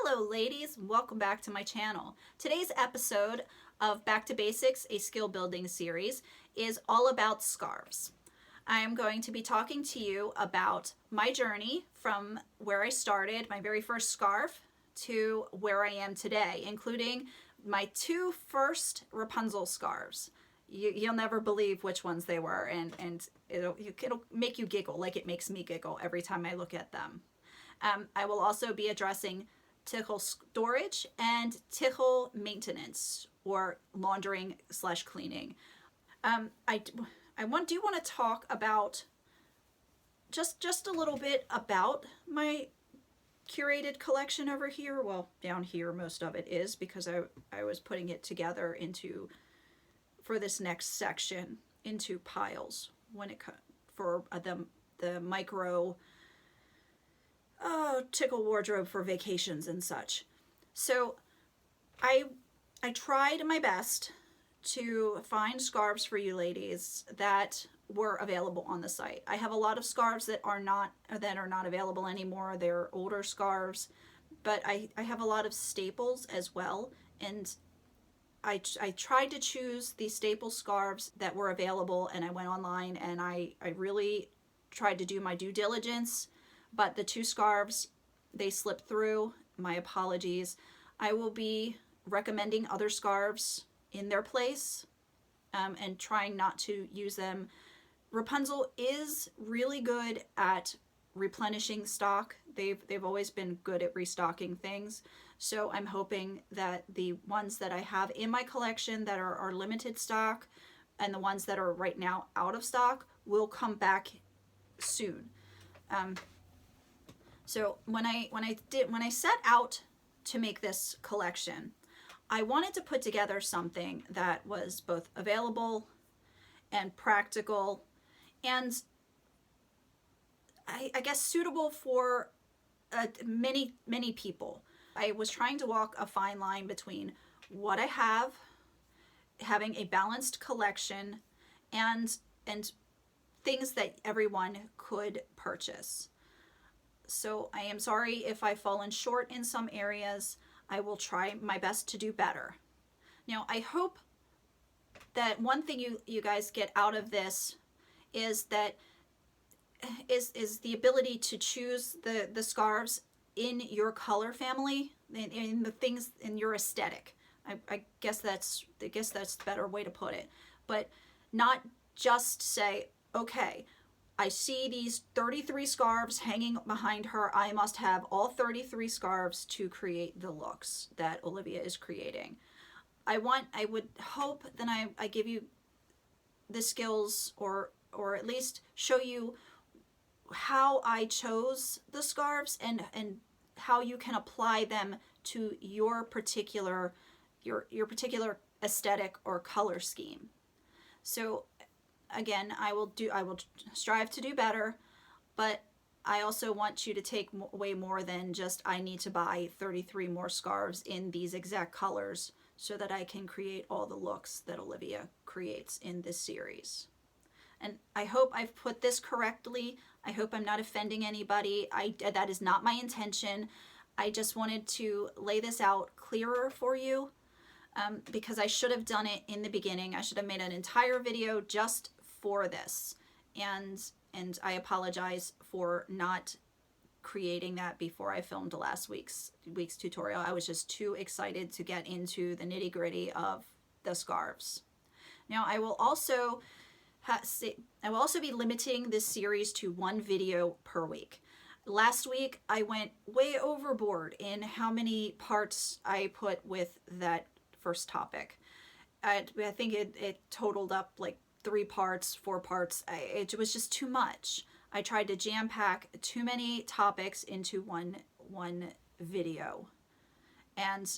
Hello ladies, welcome back to my channel. Today's episode of Back to Basics, a skill building series, is all about scarves. I am going to be talking to you about my journey from where I started, my very first scarf, to where I am today, including my two first Rapunzel scarves. You'll never believe which ones they were, and it'll make you giggle like it makes me giggle every time I look at them. I will also be addressing Tichel storage and Tichel maintenance, or laundering / cleaning. I do want to talk about just a little bit about my curated collection over here. Well, down here most of it is, because I was putting it together for this next section into piles when it for the micro Tichel wardrobe for vacations and such. So I tried my best to find scarves for you ladies that were available on the site. I have a lot of scarves that are not available anymore. They're older scarves, but I have a lot of staples as well, and I tried to choose the staple scarves that were available, and I went online and I really tried to do my due diligence. But the two scarves, they slipped through. My apologies. I will be recommending other scarves in their place, and trying not to use them. Rapunzel is really good at replenishing stock. They've always been good at restocking things. So I'm hoping that the ones that I have in my collection that are limited stock, and the ones that are right now out of stock, will come back soon. So when I set out to make this collection, I wanted to put together something that was both available and practical, and I guess suitable for many people. I was trying to walk a fine line between what I have, having a balanced collection, and things that everyone could purchase. So I am sorry if I've fallen short in some areas. I will try my best to do better. Now, I hope that one thing you guys get out of this is the ability to choose the scarves in your color family, in the things in your aesthetic. I guess that's the better way to put it. But not just say, okay, I see these 33 scarves hanging behind her. I must have all 33 scarves to create the looks that Olivia is creating. I would hope that I give you the skills, or at least show you how I chose the scarves and how you can apply them to your particular aesthetic or color scheme. So again, I will strive to do better, but I also want you to take way more than just, I need to buy 33 more scarves in these exact colors so that I can create all the looks that Olivia creates in this series. And I hope I've put this correctly. I hope I'm not offending anybody. That is not my intention. I just wanted to lay this out clearer for you, because I should have done it in the beginning. I should have made an entire video just for this, and I apologize for not creating that before I filmed last week's tutorial. I was just too excited to get into the nitty-gritty of the scarves. Now, I will also be limiting this series to one video per week. Last week I went way overboard in how many parts I put with that first topic. I think it totaled up like 3 parts, 4 parts. It was just too much. I tried to jam pack too many topics into one video, and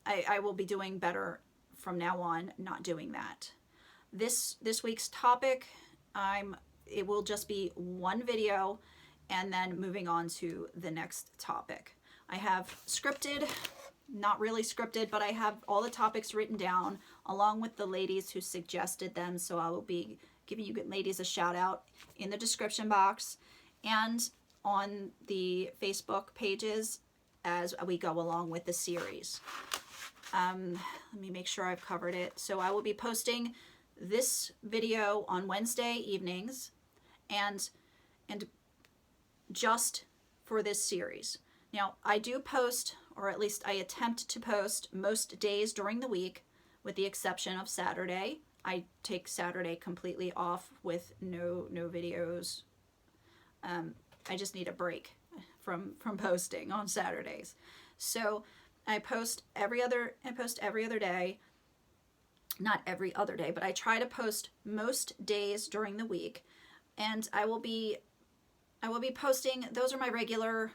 I will be doing better from now on not doing that. This week's topic, it will just be one video, and then moving on to the next topic. I have scripted, not really scripted, but I have all the topics written down along with the ladies who suggested them. So I will be giving you ladies a shout out in the description box and on the Facebook pages as we go along with the series. Let me make sure I've covered it. So I will be posting this video on Wednesday evenings and just for this series. Now, I do post, or at least I attempt to post most days during the week, with the exception of Saturday. I take Saturday completely off with no videos. I just need a break from posting on Saturdays. So I post every other day. Not every other day, but I try to post most days during the week, and I will be posting. Those are my regular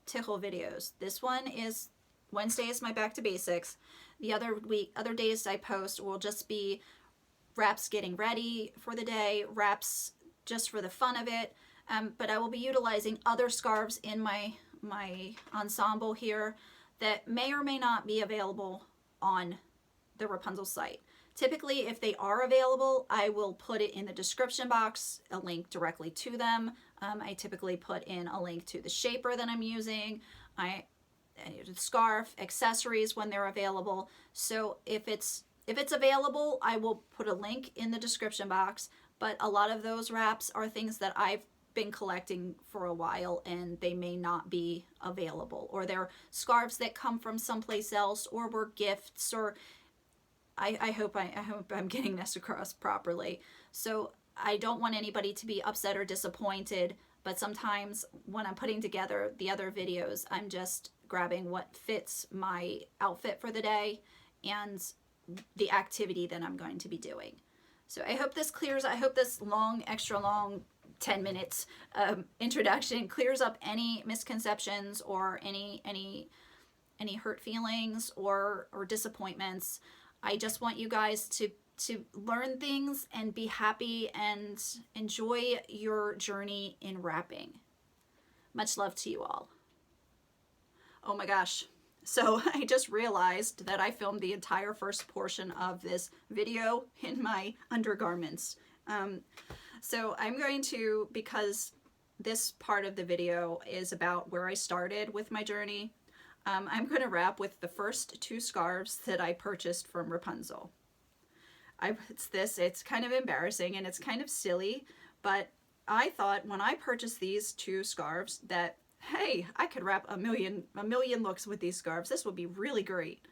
Tichel videos. This one is Wednesday is my back to basics. The other days I post will just be wraps getting ready for the day, wraps just for the fun of it. But I will be utilizing other scarves in my ensemble here that may or may not be available on the Rapunzel site. Typically, if they are available, I will put it in the description box, a link directly to them. I typically put in a link to the shaper that I'm using, the scarf, accessories when they're available. So if it's available, I will put a link in the description box. But a lot of those wraps are things that I've been collecting for a while, and they may not be available, or they're scarves that come from someplace else, or were gifts, or I hope I'm getting this across properly. So I don't want anybody to be upset or disappointed, but sometimes when I'm putting together the other videos, I'm just grabbing what fits my outfit for the day and the activity that I'm going to be doing. So I hope this clears, I hope this extra long 10 minutes introduction clears up any misconceptions or any hurt feelings or disappointments. I just want you guys to learn things and be happy and enjoy your journey in wrapping. Much love to you all. Oh my gosh. So I just realized that I filmed the entire first portion of this video in my undergarments. So I'm going to, because this part of the video is about where I started with my journey, I'm going to wrap with the first two scarves that I purchased from Rapunzel. It's kind of embarrassing and it's kind of silly, but I thought when I purchased these two scarves that, hey, I could wrap a million looks with these scarves. This would be really great.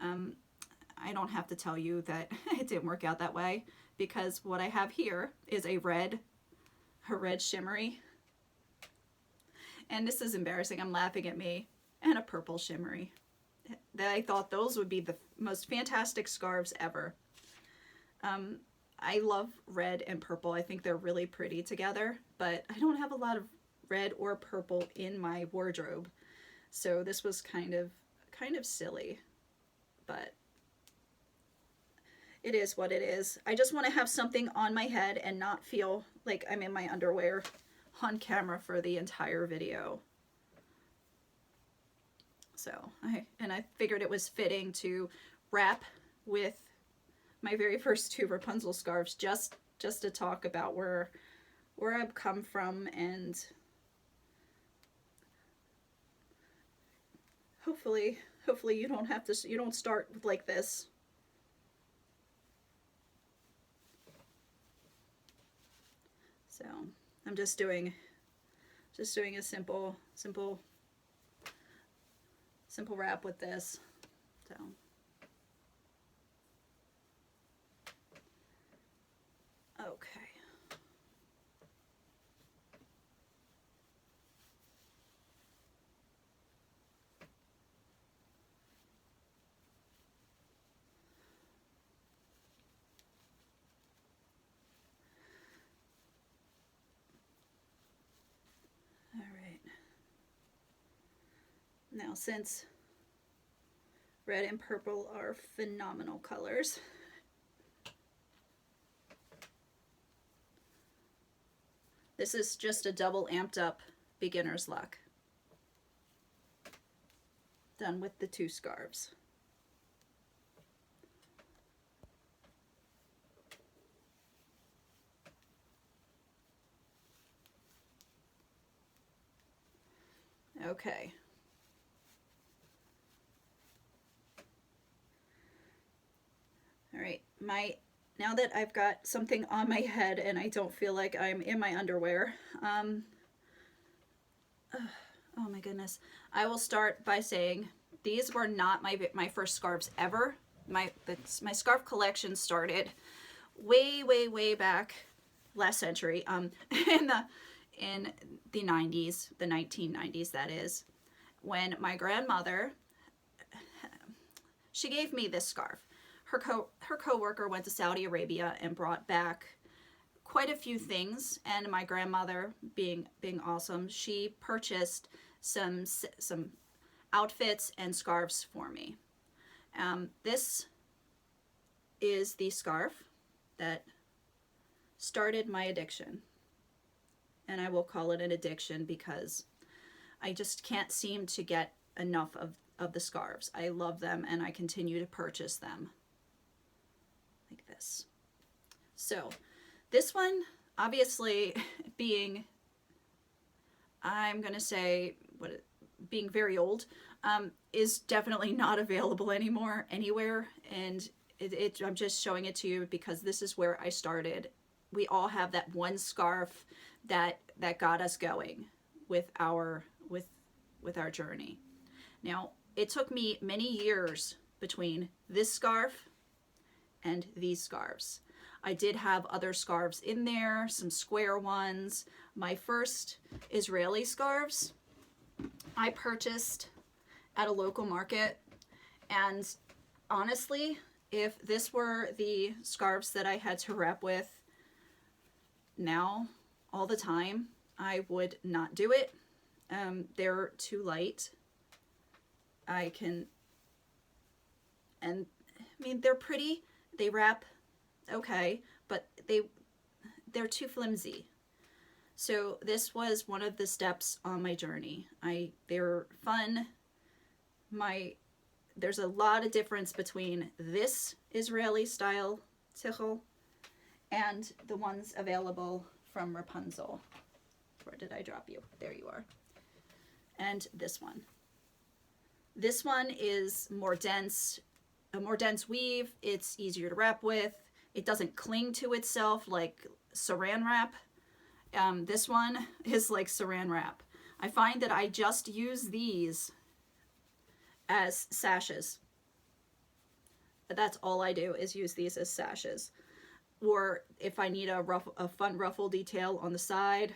I don't have to tell you that it didn't work out that way, because what I have here is a red shimmery. And this is embarrassing. I'm laughing at me. And a purple shimmery. I thought those would be the most fantastic scarves ever. I love red and purple. I think they're really pretty together, but I don't have a lot of red or purple in my wardrobe. So this was kind of silly, but it is what it is. I just want to have something on my head and not feel like I'm in my underwear on camera for the entire video. So I figured it was fitting to wrap with my very first two Rapunzel scarves, just to talk about where I've come from, and hopefully you don't start like this. So I'm just doing a simple wrap with this. So okay. All right. Now, since red and purple are phenomenal colors, this is just a double amped up beginner's luck. Done with the two scarves. Okay. now that I've got something on my head and I don't feel like I'm in my underwear, oh my goodness, I will start by saying these were not my first scarves ever. My scarf collection started way back last century, in the 90s, the 1990s, that is, when my grandmother, she gave me this scarf. Her coworker went to Saudi Arabia and brought back quite a few things, and my grandmother, being awesome, she purchased some outfits and scarves for me. This is the scarf that started my addiction, and I will call it an addiction because I just can't seem to get enough of the scarves. I love them and I continue to purchase them like this. So this one, obviously, being, I'm gonna say, being very old, is definitely not available anymore anywhere, and I'm just showing it to you because this is where I started. We all have that one scarf that got us going with our journey. Now, it took me many years between this scarf and these scarves. I did have other scarves in there, some square ones. My first Israeli scarves I purchased at a local market, and honestly, if this were the scarves that I had to wrap with now all the time, I would not do it. They're too light. And I mean, they're pretty, they wrap okay, but they're too flimsy. So this was one of the steps on my journey. They're fun. There's a lot of difference between this Israeli style Tichel and the ones available from Rapunzel. Where did I drop you? There you are. And this one. This one is more dense, a more dense weave. It's easier to wrap with. It doesn't cling to itself like saran wrap. This one is like saran wrap. I find that I just use these as sashes. That's all I do, is use these as sashes. Or if I need a fun ruffle detail on the side,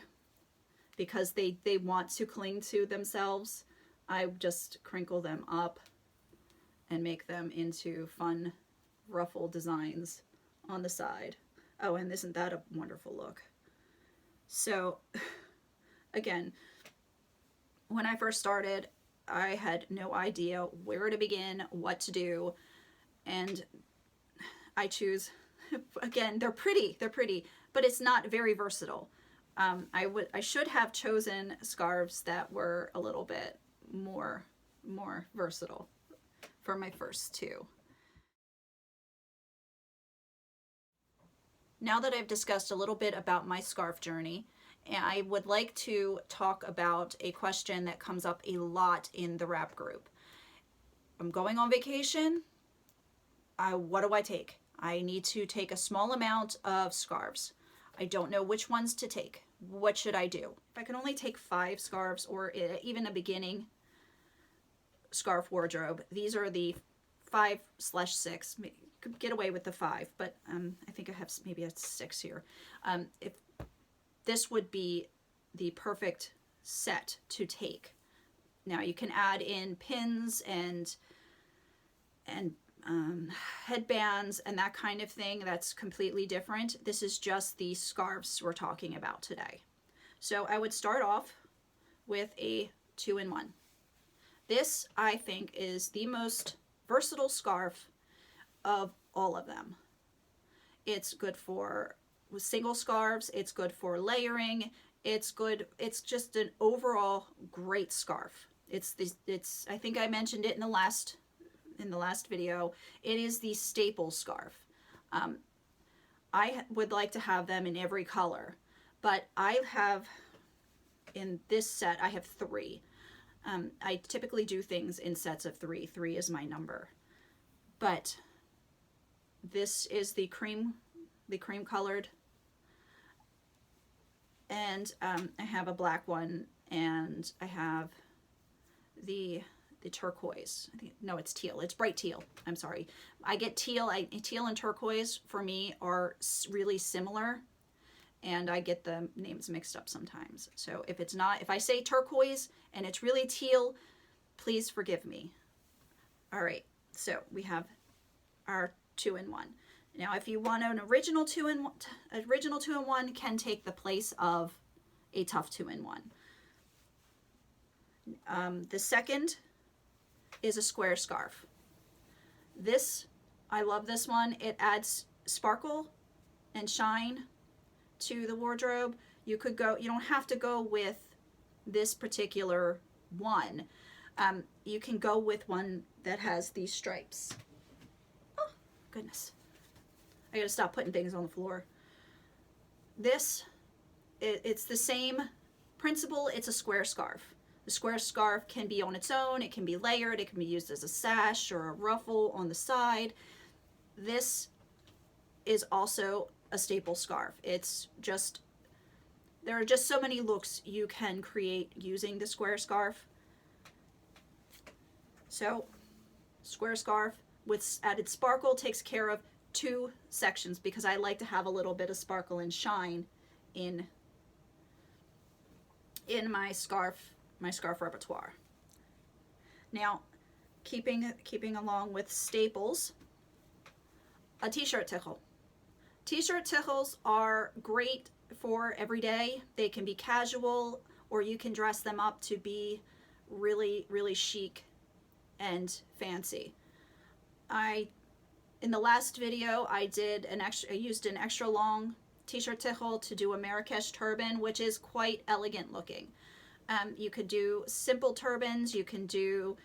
because they want to cling to themselves, I just crinkle them up and make them into fun ruffle designs on the side. Oh, and isn't that a wonderful look? So, again, when I first started, I had no idea where to begin, what to do, and I choose, again, they're pretty, but it's not very versatile. I should have chosen scarves that were a little bit more versatile for my first two. Now that I've discussed a little bit about my scarf journey, I would like to talk about a question that comes up a lot in the wrap group. I'm going on vacation. What do I take? I need to take a small amount of scarves. I don't know which ones to take. What should I do? If I can only take 5 scarves, or even a beginning scarf wardrobe, these are the 5/6. Could get away with the 5, but I think I have maybe a 6 here. If this would be the perfect set to take. Now you can add in pins and headbands and that kind of thing. That's completely different. This is just the scarves we're talking about today. So I would start off with a 2-in-1. This, I think, is the most versatile scarf of all of them. It's good for single scarves. It's good for layering. It's just an overall great scarf. I think I mentioned it in the last video. It is the staple scarf. I would like to have them in every color, but in this set, I have 3. I typically do things in sets of 3. 3 is my number. But This is the cream colored, and I have a black one, and I have the turquoise. I think, no, it's teal. It's bright teal. I'm sorry. I get teal. Teal and turquoise for me are really similar, and I get the names mixed up sometimes. So if it's not, if I say turquoise and it's really teal, please forgive me. All right. So we have our 2-in-1. Now, if you want an original 2-in-1 can take the place of a Tuff 2-in-1. The second is a square scarf. This, I love this one. It adds sparkle and shine to the wardrobe. You don't have to go with this particular one. You can go with one that has these stripes. Oh, goodness. I gotta stop putting things on the floor. This, it's the same principle. It's a square scarf. The square scarf can be on its own. It can be layered. It can be used as a sash or a ruffle on the side. This is also a staple scarf. It's just, there are just so many looks you can create using the square scarf. So, square scarf with added sparkle takes care of 2 sections because I like to have a little bit of sparkle and shine in my scarf repertoire. Now, keeping along with staples, a t-shirt tichel. T-shirt tichels are great for every day. They can be casual, or you can dress them up to be really, really chic and fancy. In the last video, I used an extra long t-shirt tichel to do a Marrakesh turban, which is quite elegant looking. You could do simple turbans. You can do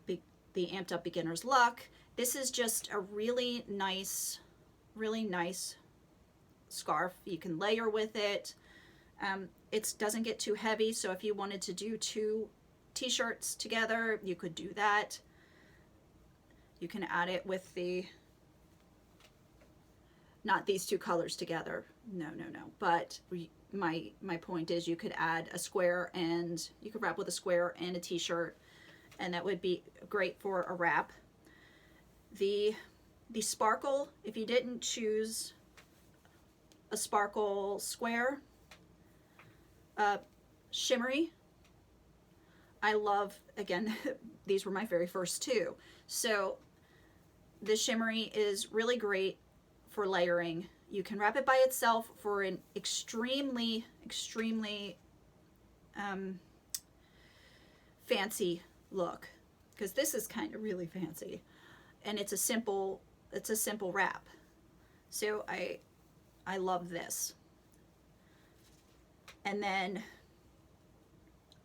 the amped up beginner's luck. This is just a really nice scarf. You can layer with it. It doesn't get too heavy, so if you wanted to do 2 t-shirts together, you could do that. You can add it with not these 2 colors together. No. But my point is you could add a square, and you could wrap with a square and a t-shirt, and that would be great for a wrap. The sparkle, if you didn't choose a sparkle square, Shimmery. I love, again, these were my very first 2. So the Shimmery is really great for layering. You can wrap it by itself for an extremely fancy look, because this is kind of really fancy, and it's a simple wrap. So I love this. And then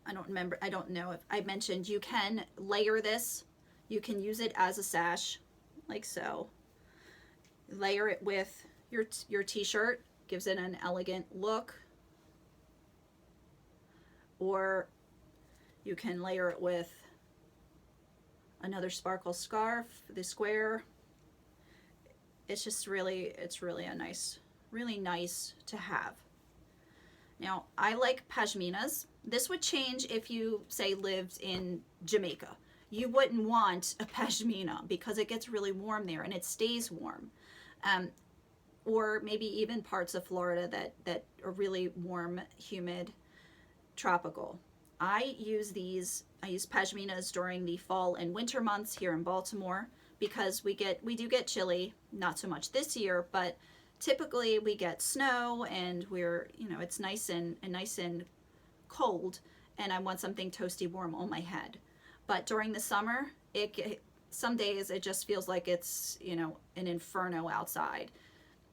I don't know if I mentioned you can layer this. You can use it as a sash, like so. Layer it with your t-shirt, gives it an elegant look. Or you can layer it with another sparkle scarf, the square. It's just really really nice to have. Now, I like pashminas. This would change if you, say, lived in Jamaica. You wouldn't want a pashmina because it gets really warm there and it stays warm. Or maybe even parts of Florida that are really warm, humid, tropical. I use pashminas during the fall and winter months here in Baltimore because we do get chilly, not so much this year, but typically we get snow and it's nice and cold, and I want something toasty warm on my head. But during the summer, some days it just feels like it's, an inferno outside,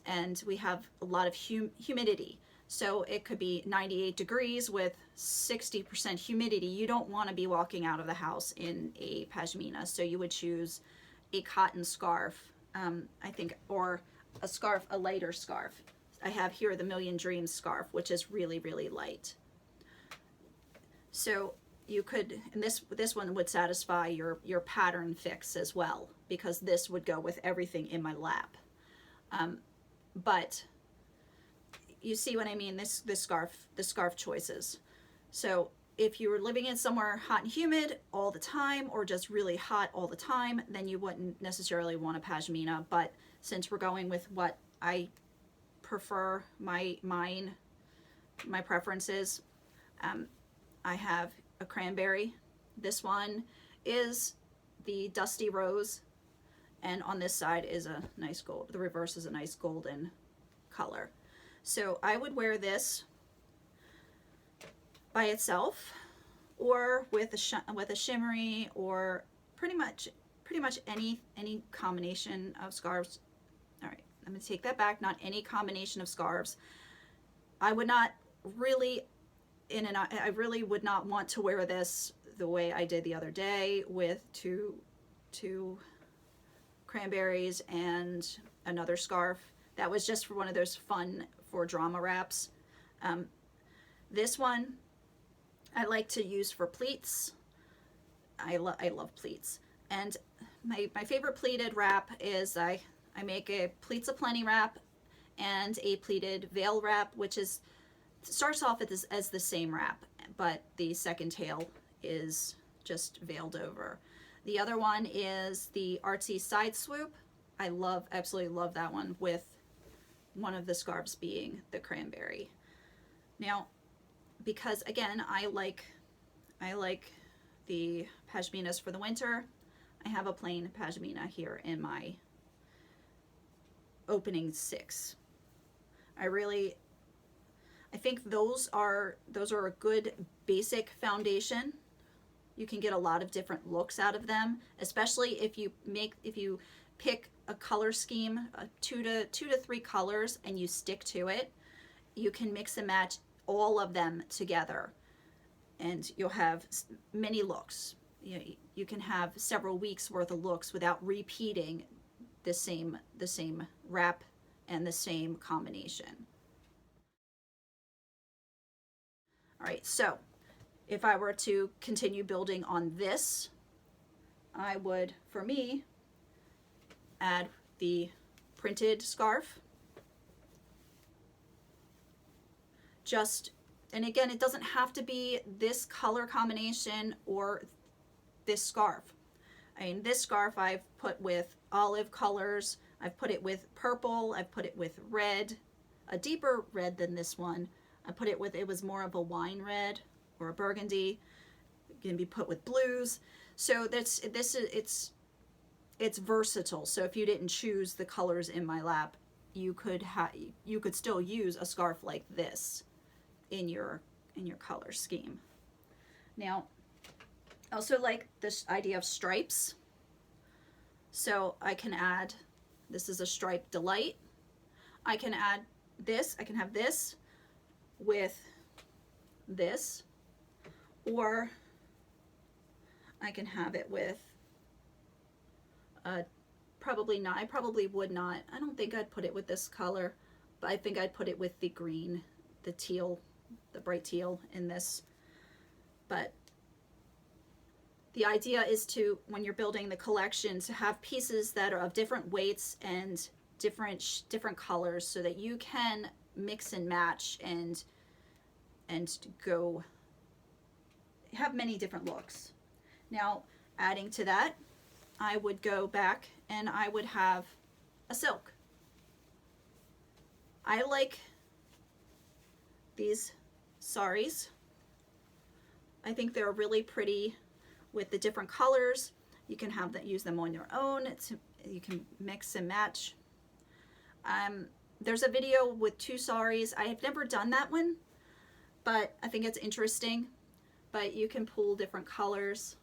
and we have a lot of humidity. So it could be 98 degrees with 60% humidity. You don't want to be walking out of the house in a pashmina, so you would choose a cotton scarf, I think, or a lighter scarf. I have here the Million Dreams scarf, which is really, really light. So you could, and this one would satisfy your pattern fix as well, because this would go with everything in my lap. But you see what I mean, the scarf choices. So if you were living in somewhere hot and humid all the time, or just really hot all the time, then you wouldn't necessarily want a pashmina. But since we're going with what I prefer, my preferences, I have a cranberry. This one is the dusty rose, and on this side is a nice gold. The reverse is a nice golden color. So I would wear this by itself, or with a shimmery, or pretty much any combination of scarves. All right, I'm gonna take that back. Not any combination of scarves. I would not really, I really would not want to wear this the way I did the other day with two cranberries and another scarf. That was just for one of those fun for drama wraps. This one I like to use for pleats. I love pleats. And my favorite pleated wrap is I make a pleats aplenty wrap and a pleated veil wrap, which starts off as the same wrap, but the second tail is just veiled over. The other one is the artsy side swoop. I absolutely love that one, with one of the scarves being the cranberry. Now, because again, I like the pashminas for the winter, I have a plain pashmina here in my opening 6. I think those are a good basic foundation. You can get a lot of different looks out of them, especially if you pick a color scheme, 2 to 3 colors, and you stick to it. You can mix and match all of them together, and you'll have many looks. You can have several weeks worth of looks without repeating the same wrap and the same combination. All right, so if I were to continue building on this, I would, for me, add the printed scarf. And again, it doesn't have to be this color combination or this scarf. I mean, this scarf I've put with olive colors, I've put it with purple, I've put it with red, a deeper red than this one. It was more of a wine red or a burgundy. It can be put with blues. So it's versatile. So if you didn't choose the colors in my lap, you could still use a scarf like this in your color scheme. Now, I also like this idea of stripes. So I can add, this is a Stripe Delight. I can add this, I can have this with this, or I can have it with probably not, I probably would not, I don't think I'd put it with this color, but I think I'd put it with the green, the teal, the bright teal in this. But the idea is to, when you're building the collection, to have pieces that are of different weights and different colors, so that you can mix and match and go have many different looks. Now, adding to that, I would go back and I would have a silk. I like these saris. I think they're really pretty with the different colors. You can use them on your own. You can mix and match. There's a video with 2 saris. I have never done that one, but I think it's interesting. But you can pull different colors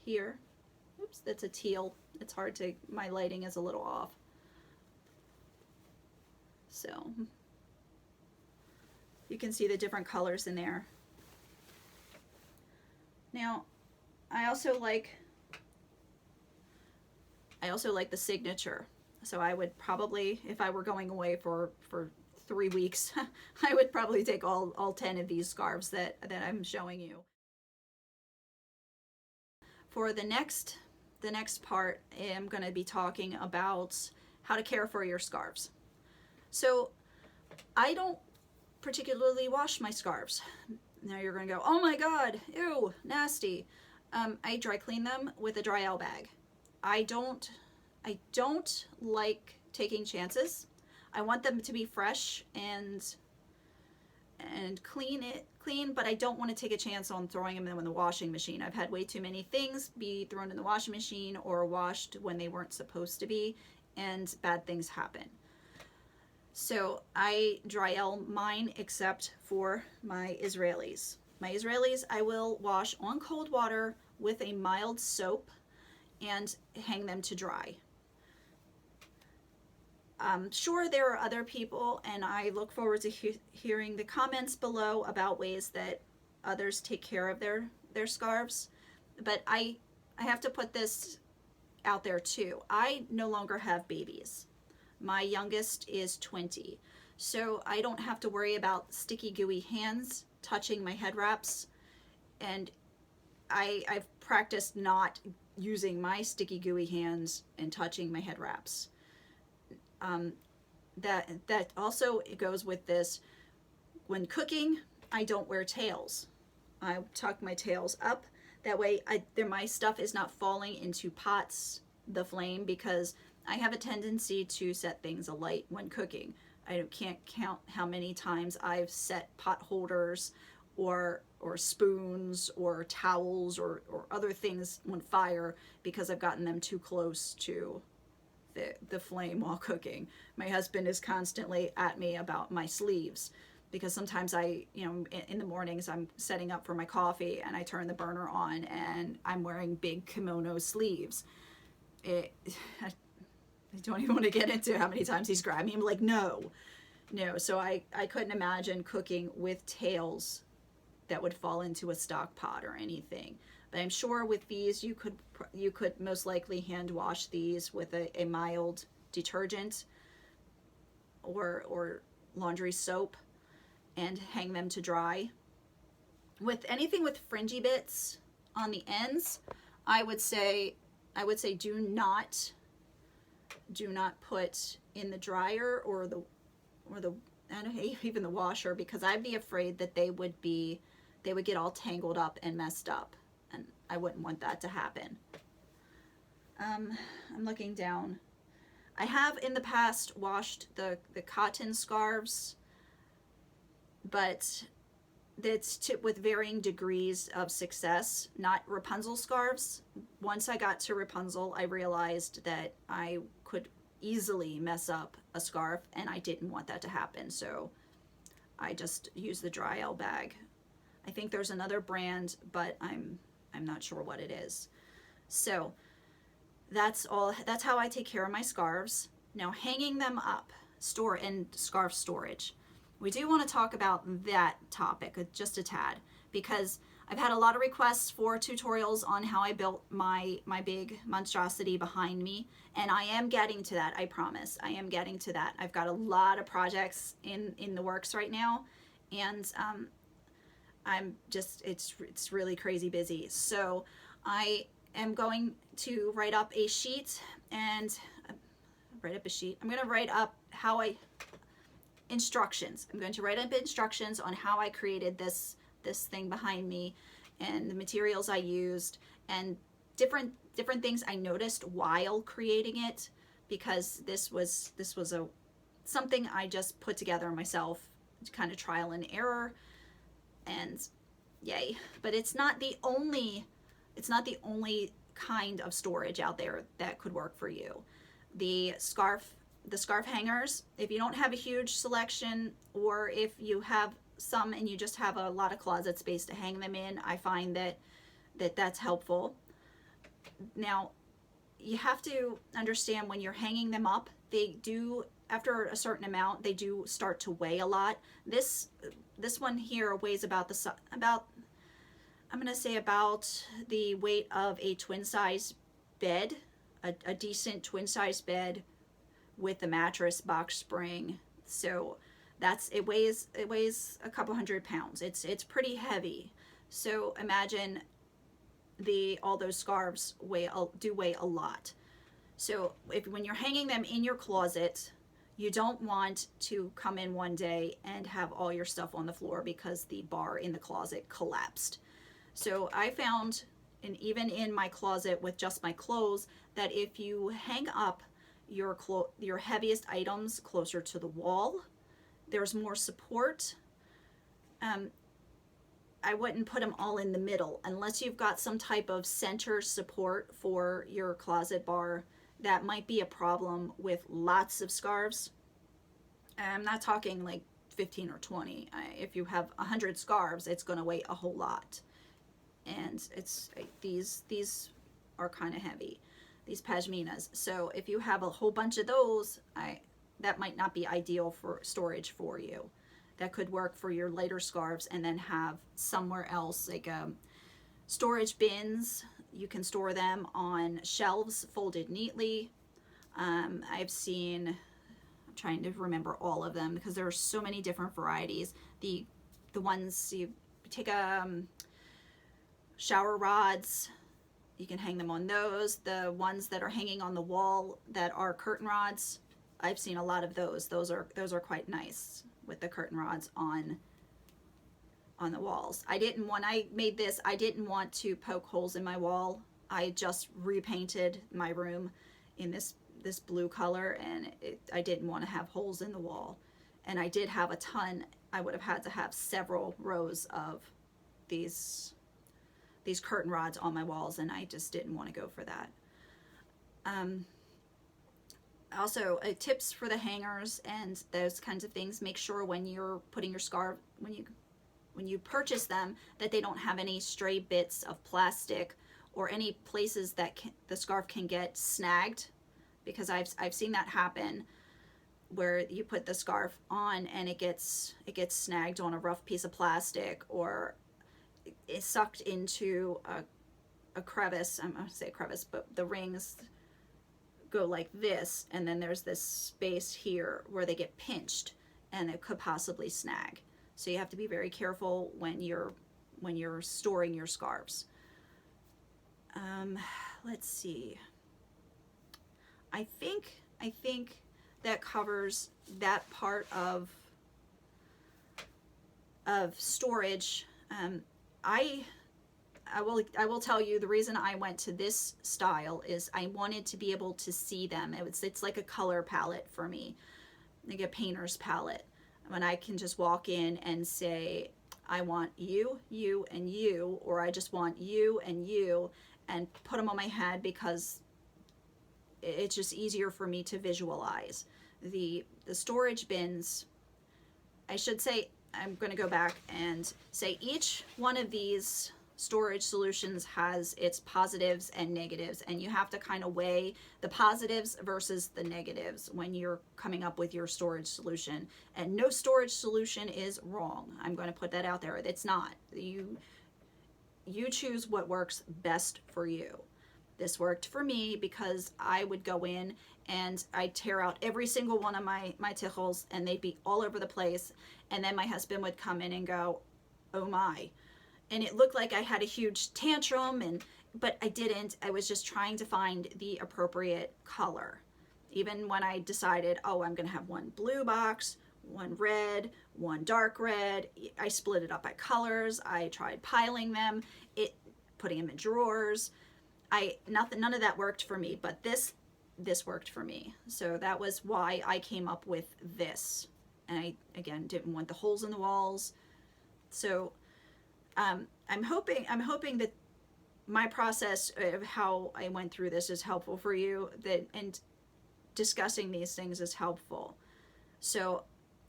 here. Oops, that's a teal. It's hard to, my lighting is a little off. So you can see the different colors in there. Now, I also like the signature. So I would probably, if I were going away for 3 weeks, I would probably take all 10 of these scarves that I'm showing you. For the next part, I'm going to be talking about how to care for your scarves. So I don't particularly wash my scarves. Now you're going to go, oh my God, ew, nasty. I dry clean them with a dry out bag. I don't like taking chances. I want them to be fresh and clean, but I don't want to take a chance on throwing them in the washing machine. I've had way too many things be thrown in the washing machine or washed when they weren't supposed to be, and bad things happen. So I dry out mine except for my Israelis. My Israelis I will wash on cold water with a mild soap and hang them to dry. Sure, there are other people, and I look forward to hearing the comments below about ways that others take care of their scarves. But I have to put this out there too. I no longer have babies. My youngest is 20, so I don't have to worry about sticky, gooey hands touching my head wraps, and I've practiced not using my sticky, gooey hands and touching my head wraps. That also goes with this. When cooking, I don't wear tails. I tuck my tails up. That way my stuff is not falling into pots, the flame, because I have a tendency to set things alight when cooking. I can't count how many times I've set pot holders or spoons or towels or other things on fire because I've gotten them too close to the flame while cooking. My husband is constantly at me about my sleeves because sometimes in the mornings I'm setting up for my coffee and I turn the burner on and I'm wearing big kimono sleeves. I don't even want to get into how many times he's grabbed me. I'm like, no. So I couldn't imagine cooking with tails that would fall into a stock pot or anything. But I'm sure with these, you could most likely hand wash these with a mild detergent or laundry soap and hang them to dry. With anything with fringy bits on the ends, I would say do not put in the dryer or the even the washer, because I'd be afraid that they would get all tangled up and messed up, and I wouldn't want that to happen. I'm looking down. I have in the past washed the cotton scarves, but that's with varying degrees of success, not Rapunzel scarves. Once I got to Rapunzel, I realized that I could easily mess up a scarf, and I didn't want that to happen, so I just used the dry out bag. I think there's another brand, but I'm not sure what it is. So that's how I take care of my scarves. Now, hanging them up, store and scarf storage. We do want to talk about that topic just a tad, because I've had a lot of requests for tutorials on how I built my big monstrosity behind me, and I am getting to that, I promise. I am getting to that. I've got a lot of projects in the works right now, and I'm just, it's really crazy busy. So I am going to write up a sheet and I'm going to write up instructions. I'm going to write up instructions on how I created this thing behind me and the materials I used and different things I noticed while creating it, because this was something I just put together myself, kind of trial and error, and yay. But it's not the only kind of storage out there that could work for you. The scarf hangers, if you don't have a huge selection, or if you have some and you just have a lot of closet space to hang them in, I find that's helpful. Now, you have to understand when you're hanging them up, they do, after a certain amount, they do start to weigh a lot. This one here weighs about I'm going to say about the weight of a twin size bed, a decent twin size bed with the mattress box spring. So it weighs a couple 100 pounds. It's pretty heavy. So imagine all those scarves weigh a lot. So when you're hanging them in your closet, you don't want to come in one day and have all your stuff on the floor because the bar in the closet collapsed. So I found, and even in my closet with just my clothes, that if you hang up your heaviest items closer to the wall, there's more support. I wouldn't put them all in the middle unless you've got some type of center support for your closet bar. That might be a problem with lots of scarves. I'm not talking like 15 or 20. If you have 100 scarves, it's going to weigh a whole lot. And these are kind of heavy, these pashminas. So if you have a whole bunch of those, that might not be ideal for storage for you. That could work for your lighter scarves, and then have somewhere else, like storage bins. You can store them on shelves folded neatly. I've seen, I'm trying to remember all of them because there are so many different varieties. The ones you take shower rods, you can hang them on those. The ones that are hanging on the wall that are curtain rods, I've seen a lot of those. Those are quite nice with the curtain rods on the walls. When I made this, I didn't want to poke holes in my wall. I just repainted my room in this blue color, and I didn't want to have holes in the wall. And I did have a ton. I would have had to have several rows of these curtain rods on my walls, and I just didn't want to go for that. Also, tips for the hangers and those kinds of things. Make sure when you're putting your scarf, when you purchase them, that they don't have any stray bits of plastic or any places that the scarf can get snagged, because I've seen that happen, where you put the scarf on and it gets snagged on a rough piece of plastic, or it's sucked into a crevice. I'm going to say crevice, but the rings go like this, and then there's this space here where they get pinched and it could possibly snag. So you have to be very careful when you're storing your scarves. Let's see. I think that covers that part of storage. I will tell you, the reason I went to this style is I wanted to be able to see them. It's like a color palette for me, like a painter's palette. When I can just walk in and say, I want you, you, and you, or I just want you and you, and put them on my head, because it's just easier for me to visualize. The storage bins, I should say, I'm going to go back and say each one of these storage solutions has its positives and negatives, and you have to kind of weigh the positives versus the negatives when you're coming up with your storage solution. And no storage solution is wrong. I'm going to put that out there. It's not. You choose what works best for you. This worked for me because I would go in and I'd tear out every single one of my Tichels, and they'd be all over the place. And then my husband would come in and go, oh my. And it looked like I had a huge tantrum, but I didn't. I was just trying to find the appropriate color. Even when I decided, oh, I'm going to have one blue box, one red, one dark red, I split it up by colors. I tried piling them, putting them in drawers. None of that worked for me, but this worked for me. So that was why I came up with this. And I, again, didn't want the holes in the walls. So I'm hoping that my process of how I went through this is helpful for you, and discussing these things is helpful. So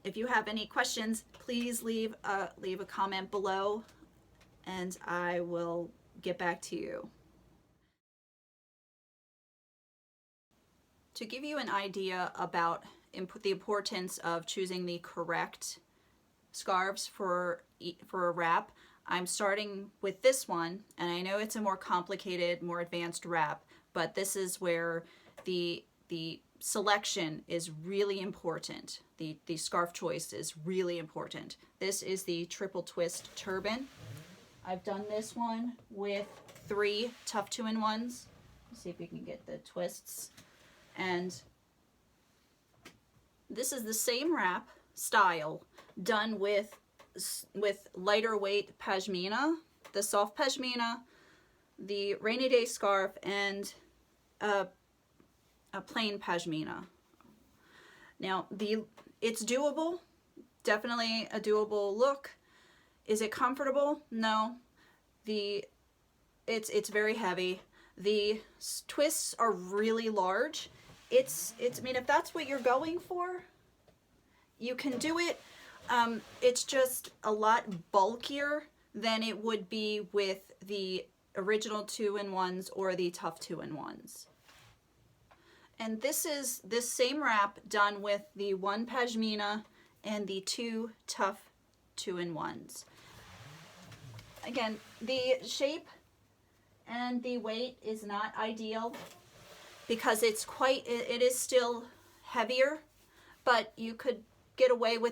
if you have any questions, please leave a comment below, and I will get back to you. To give you an idea about the importance of choosing the correct scarves for a wrap, I'm starting with this one, and I know it's a more complicated, more advanced wrap, but this is where the selection is really important. The scarf choice is really important. This is the triple twist turban. I've done this one with 3 Tuff 2-in-1s. Let's see if we can get the twists. And this is the same wrap style done with lighter weight pashmina, the soft pashmina, the rainy day scarf, and a plain pashmina. Now it's doable, definitely a doable look. Is it comfortable? No. It's very heavy. The twists are really large. I mean, if that's what you're going for, you can do it. It's just a lot bulkier than it would be with the original 2-in-1s or the Tuff 2-in-1s. And this is this same wrap done with the 1 pashmina and the 2 Tuff 2-in-1s. Again, the shape and the weight is not ideal because it is still heavier, but you could get away with